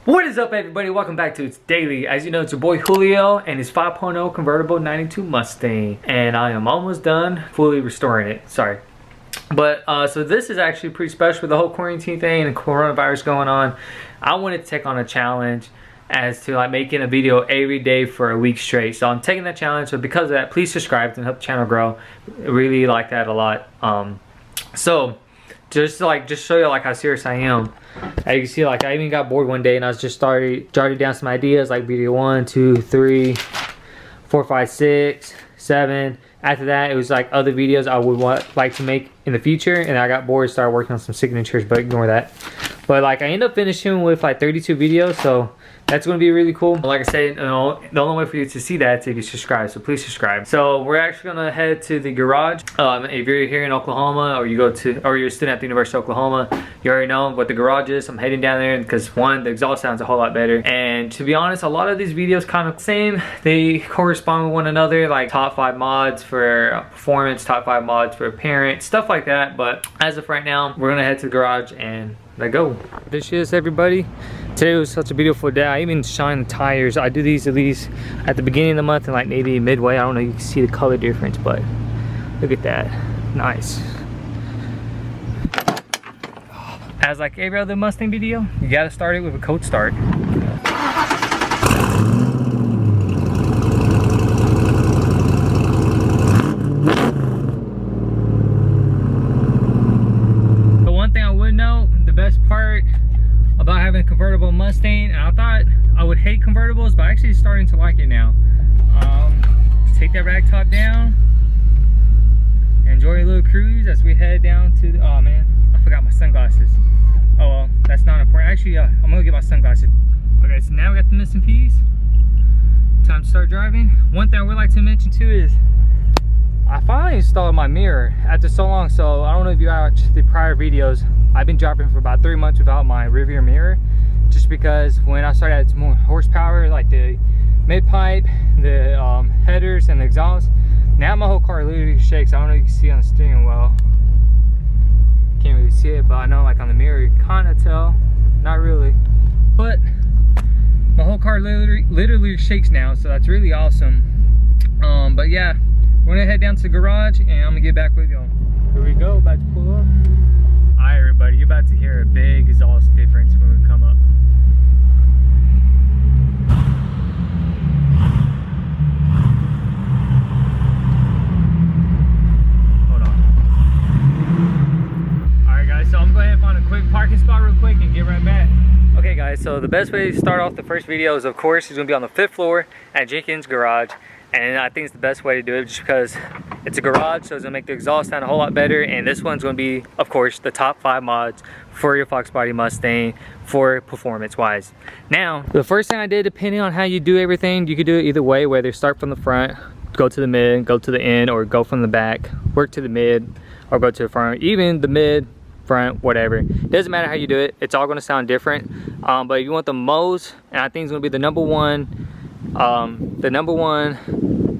What is up, everybody? Welcome back to It's Daily. As you know, it's your boy Julio and his 5.0 convertible 92 Mustang, and I am almost done fully restoring it. Sorry. But so this is actually pretty special with the whole quarantine thing and coronavirus going on. I wanted to take on a challenge as to like making a video every day for a week straight. So I'm taking that challenge. So because of that, please subscribe and help the channel grow. I really like that a lot. So just show you like how serious I am. As you can see, like I even got bored one day and I was just jotted down some ideas like video 1, 2, 3, 4, 5, 6, 7. After that, it was like other videos I would like to make in the future, and I got bored and started working on some signatures, but ignore that. But like I ended up finishing with like 32 videos, so that's going to be really cool. Like I said, the only way for you to see that is if you subscribe, so please subscribe. So we're actually going to head to the garage. If you're here in Oklahoma, or you're a student at the University of Oklahoma, you already know what the garage is. I'm heading down there because one, the exhaust sounds a whole lot better, and to be honest, a lot of these videos kind of the same. They correspond with one another, like top 5 mods for performance, top 5 mods for appearance, stuff like that. But as of right now, we're going to head to the garage and let go. There she is, everybody. Today was such a beautiful day. I even shined the tires. I do these at least at the beginning of the month and like maybe midway. I don't know, you can see the color difference, but look at that. Nice. As like every other Mustang video, you gotta start it with a cold start. The one thing I would note, the best part about having a convertible Mustang, and I thought I would hate convertibles, but I'm actually starting to like it now. Take that rag top down, enjoy a little cruise as we head down to the, oh man, I forgot my sunglasses. Oh well, that's not important. Actually, I'm gonna get my sunglasses. Okay, so now we got the missing piece. Time to start driving. One thing I would like to mention too is I finally installed my mirror after so long. So I don't know if you watched the prior videos. I've been driving for about 3 months without my rear mirror, just because when I started adding more horsepower, like the mid pipe, the headers, and the exhaust, now my whole car literally shakes. I don't know if you can see on the steering wheel. Can't really see it, but I know like on the mirror you kind of tell. Not really, but my whole car literally shakes now, so that's really awesome. But yeah, we're gonna head down to the garage and I'm gonna get back with y'all. Here we go, about to pull up. Alright everybody, you're about to hear a big exhaust difference when we come up. Hold on. Alright guys, so I'm going to find a quick parking spot real quick and get right back. Okay guys, so the best way to start off the first video is, of course, is going to be on the 5th floor at Jenkins Garage. And I think it's the best way to do it just because it's a garage, so it's gonna make the exhaust sound a whole lot better. And this one's gonna be, of course, the top 5 mods for your foxbody Mustang for performance wise. Now, the first thing I did, depending on how you do everything, you could do it either way, whether start from the front, go to the mid, go to the end, or go from the back, work to the mid, or go to the front, even the mid, front, whatever. It doesn't matter how you do it, it's all gonna sound different. But if you want the most, and I think it's gonna be the number one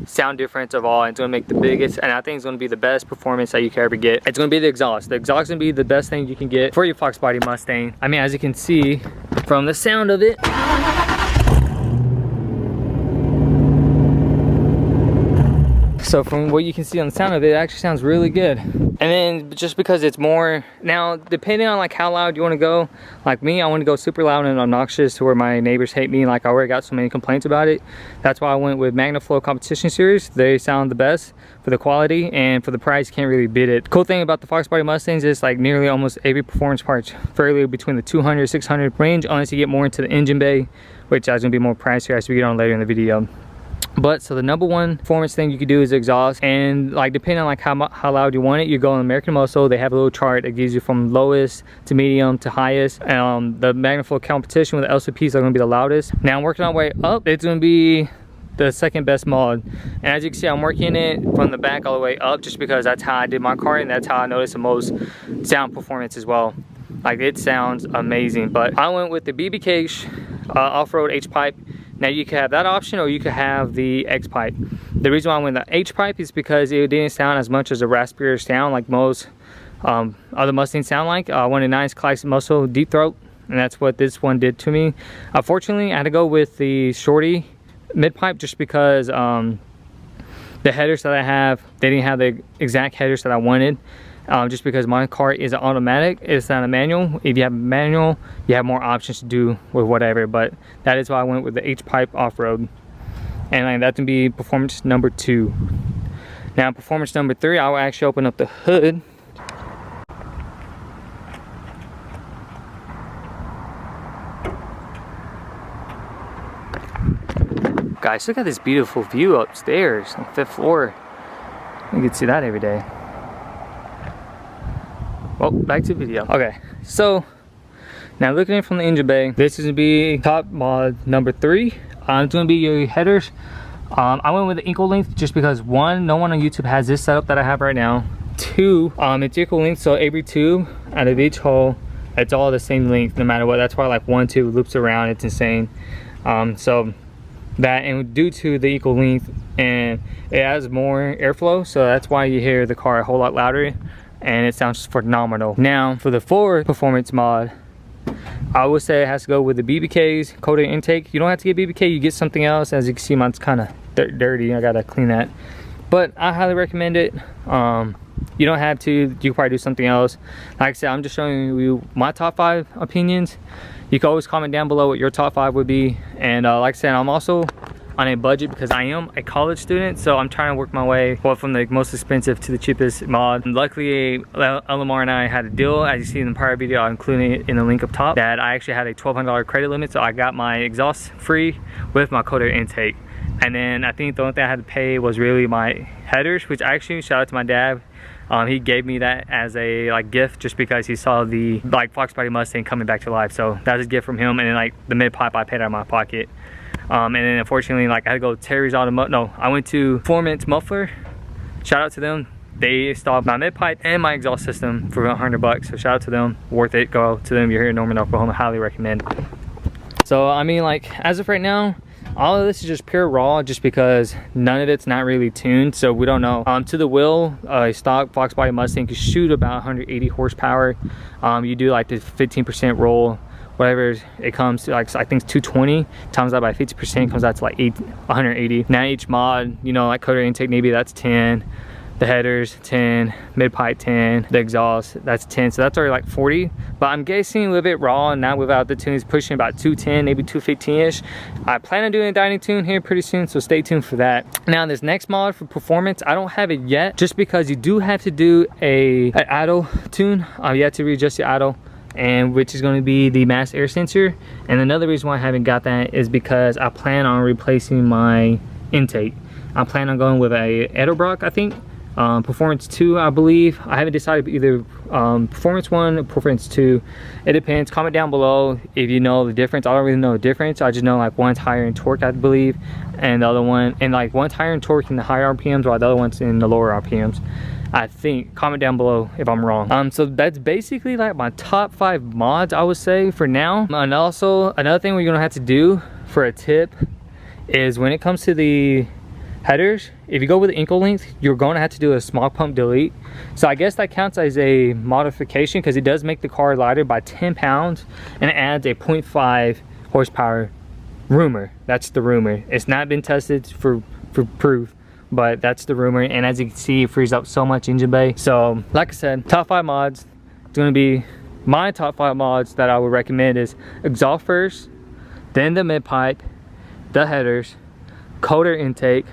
sound difference of all, and it's gonna make the biggest, and I think it's gonna be the best performance that you can ever get. It's gonna be the exhaust. The exhaust is gonna be the best thing you can get for your foxbody Mustang. I mean, as you can see from the sound of it, so from what you can see on the sound of it, it actually sounds really good. And then just because it's more, now depending on like how loud you want to go, like me, I want to go super loud and obnoxious to where my neighbors hate me. Like I already got so many complaints about it. That's why I went with MagnaFlow Competition Series. They sound the best for the quality, and for the price, you can't really beat it. The cool thing about the foxbody Mustangs is like nearly almost every performance part's fairly between the 200 600 range, unless you get more into the engine bay, which is going to be more pricier as we get on later in the video. But so the number one performance thing you could do is exhaust, and like depending on like how loud you want it, you go on American Muscle. They have a little chart that gives you from lowest to medium to highest. The MagnaFlow Competition with the LCPs are going to be the loudest. Now I'm working my way up. It's going to be the second best mod, and as you can see, I'm working it from the back all the way up just because that's how I did my car, and that's how I noticed the most sound performance as well. Like it sounds amazing. But I went with the BBK off-road H-pipe. Now you could have that option, or you could have the X pipe. The reason why I went the H pipe is because it didn't sound as much as a raspier sound like most other Mustangs sound like. I wanted a nice classic muscle deep throat, and that's what this one did to me. Unfortunately, I had to go with the shorty mid-pipe just because the headers that I have, they didn't have the exact headers that I wanted. Just because my car is an automatic, it's not a manual. If you have a manual, you have more options to do with whatever, but that is why I went with the H-pipe off-road. And that can be performance number 2. Now performance number 3, I will actually open up the hood. Guys, look at this beautiful view upstairs on the 5th floor. You can see that every day. Well, back to the video. Okay, so now looking at it from the engine bay, this is gonna be top mod number 3. It's gonna be your headers. I went with the equal length just because 1, no one on YouTube has this setup that I have right now. 2, it's equal length, so every tube out of each hole, it's all the same length no matter what. That's why like 1 tube loops around, it's insane. So that, and due to the equal length, and it has more airflow, so that's why you hear the car a whole lot louder and it sounds phenomenal. Now for the 4 performance mod, I would say it has to go with the BBK's coated intake. You don't have to get BBK, you get something else. As you can see, mine's kind of dirty, I gotta clean that, but I highly recommend it. You don't have to, you can probably do something else. Like I said, I'm just showing you my top 5 opinions. You can always comment down below what your top 5 would be. And like I said, I'm also on a budget because I am a college student, so I'm trying to work my way from the most expensive to the cheapest mod. And luckily, LMR and I had a deal. As you see in the prior video, I'm including it in the link up top, that I actually had a $1,200 credit limit, so I got my exhaust free with my coated intake. And then I think the only thing I had to pay was really my headers, which actually, shout out to my dad. He gave me that as a gift just because he saw the foxbody Mustang coming back to life. So that was a gift from him. And then the mid pipe I paid out of my pocket. And then unfortunately, I had to go to Terry's Automotive. No, I went to Performance Muffler. Shout out to them. They installed my mid pipe and my exhaust system for $100. So shout out to them. Worth it. Go to them. You're here in Norman, Oklahoma. Highly recommend. So I mean, as of right now, all of this is just pure raw, just because none of it's not really tuned, so we don't know. To the wheel, a stock foxbody Mustang can shoot about 180 horsepower. You do the 15% roll, whatever it comes to, I think it's 220 times that by 50% comes out to 180. Now each mod, coated intake, maybe that's 10. The headers 10, mid pipe 10, the exhaust that's 10, so that's already 40. But I'm guessing a little bit raw and not without the tunes, pushing about 210, maybe 215-ish. I plan on doing a dyno tune here pretty soon, so stay tuned for that. Now this next mod for performance, I don't have it yet, just because you do have to do an idle tune. You have to readjust your idle, and which is going to be the mass air sensor. And another reason why I haven't got that is because I plan on replacing my intake. I plan on going with a Edelbrock, I think. Performance 2, I believe. I haven't decided either Performance 1 or Performance 2. It depends. Comment down below if you know the difference. I don't really know the difference. I just know one's higher in torque, I believe, and the other one, and one's higher in torque in the higher RPMs while the other one's in the lower RPMs. I think. Comment down below if I'm wrong. So that's basically my top 5 mods, I would say, for now. And also another thing we're gonna have to do for a tip is when it comes to the headers, if you go with the ankle length, you're going to have to do a small pump delete. So I guess that counts as a modification because it does make the car lighter by 10 pounds and it adds a 0.5 horsepower rumor. That's the rumor. It's not been tested for proof, but that's the rumor. And as you can see, it frees up so much engine bay. So like I said, top 5 mods. It's going to be my top 5 mods that I would recommend is exhaust first, then the mid pipe, the headers, coated intake,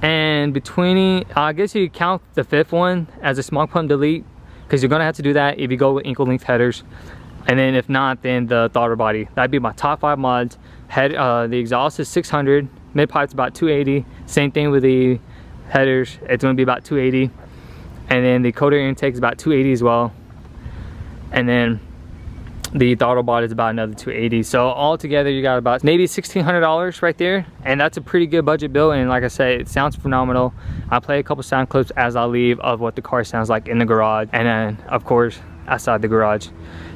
and between, I guess you count the 5th one as a small pump delete because you're gonna have to do that if you go with ankle length headers. And then if not, then the throttle body. That'd be my top 5 mods. The exhaust is 600, mid pipe's about 280. Same thing with the headers, it's gonna be about 280. And then the coated intake is about 280 as well. And then the throttle body is about another 280. So all together you got about maybe $1,600 right there, and that's a pretty good budget build. And like I say, it sounds phenomenal. I play a couple sound clips as I leave of what the car sounds like in the garage, and then of course outside the garage.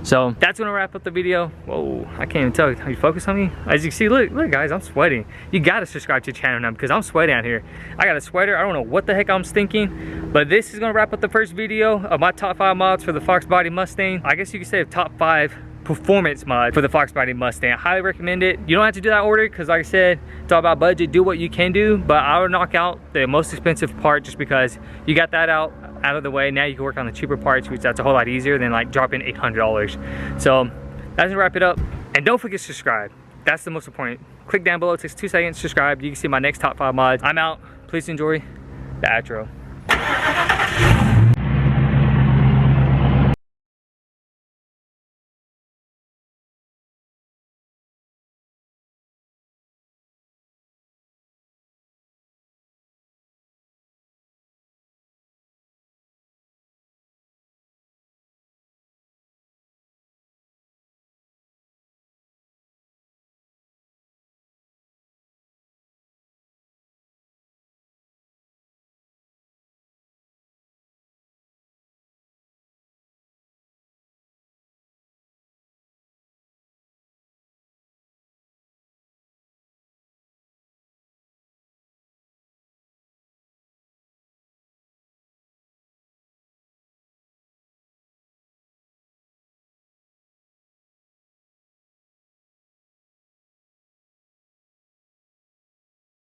So that's gonna wrap up the video. Whoa, I can't even tell. Are you focused on me? As you can see, look guys, I'm sweating. You gotta subscribe to the channel now because I'm sweating out here. I got a sweater. I don't know what the heck I'm stinking, but this is gonna wrap up the first video of my top 5 mods for the foxbody Mustang. I guess you could say top 5 performance mod for the foxbody Mustang. I highly recommend it. You don't have to do that order because, like I said, it's all about budget. Do what you can do, but I would knock out the most expensive part just because you got that out of the way. Now you can work on the cheaper parts, which that's a whole lot easier than like dropping $800. So that's gonna wrap it up. And don't forget to subscribe. That's the most important. Click down below, it takes 2 seconds, subscribe. You can see my next top 5 mods. I'm out. Please enjoy the outro.